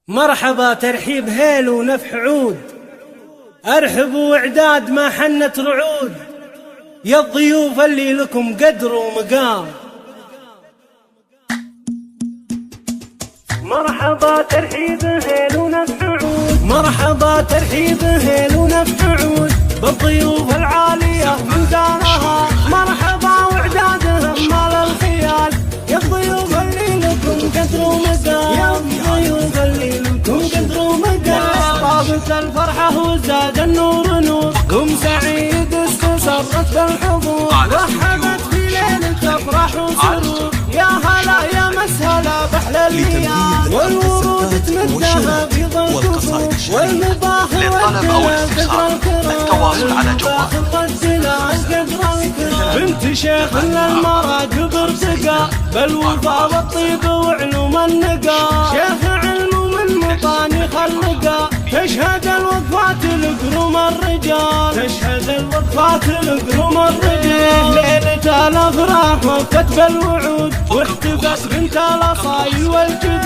مرحبا ترحيب هيل ونفح عود، ارحب واعداد ما حنت رعود، يا الضيوف اللي لكم قدر ومقام. مرحبا ترحيب هيل ونفح عود، مرحبا ترحيب هيل ونفح عود، بالضيوف العالية من دارها، مرحبا واعدادهم مال الخيال، يا الضيوف اللي لكم قدر ومقام، يا الضيوف اللي لكم قدر ومقام. طابت الفرحة وزاد النور نور، قم سعيد استسرت بالحضور، رحبت في ليلة افراح وسرور، يا هلا يا مسهلا بأحلى الأيام، والورود تمدها في ظل الكفوف، والمباخر والدلال قدر الكرام، المباخر والدلال قدر الكرام. بنت شيخ للمراكب ارتقى، بالوفا والطيب وعلوم النقا، شيخ علم من مطاني خلقا، تشهد الوقفات القروم الرجال، تشهد الوقفات القروم الرجال. ليلة الافراح وقفت بالوعود، واحتفت بنت الاصايل والجدود،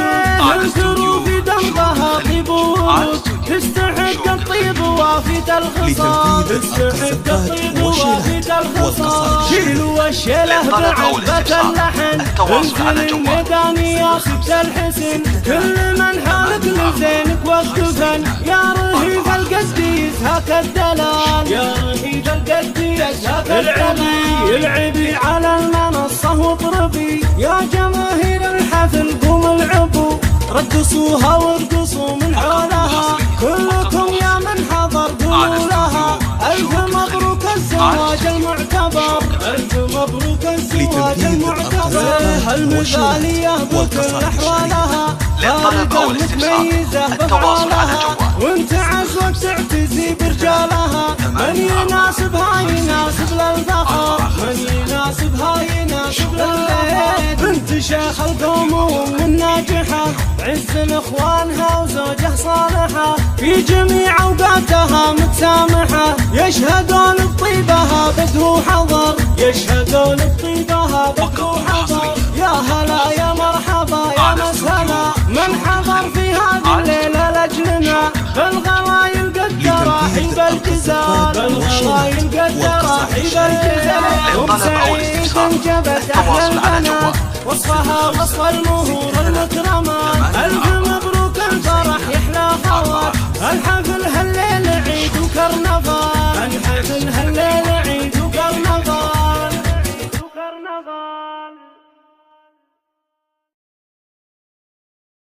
ينثروا في دمها طيب وورود، تستحق الطيب وافية الخصال، تستحق الطيب وافية الخصال. شيلوا الشيله بعذبة اللحن، انزل الميدان يا ست الحسن، كل من حالك لزينك وقفا، يا رهيب القديس هاك الدلال، يا رهيب القديس هاك الدلال. العبي على المنصة واضربي، يا جماهير الحفل قوموا العبوا، رقصوها وارقصوا من حولها، كلكم يا من حضر قولوا لها، ألف مبروك الزواج المعتبر، ألف مبروك الزواج المعتبر. المثالية بكل أحوالها، خالدة متميزة بفعالها، وانت عزوك تعتزي برجالها، من يناسبها يناسب للفخر، من يناسبها يناسب للفخر. بنت شيخ القوم وام ناجحة، عز لاخوانها وزوجه صالحة، في جميع اوقاتها متسامحة، يشهدون بطيبها بدو حضر، يشهدون بطيبها بدو حضر. يا هلا يا مرحبا يا مسهلا، من حضر في هذه الليلة لأجلنا، بالغوايل قد راحب الجزال، بالغوايل قد راحب الجزال. قم سعيد انجبت احلى البنات، وصفها وصف المهور المكرمات،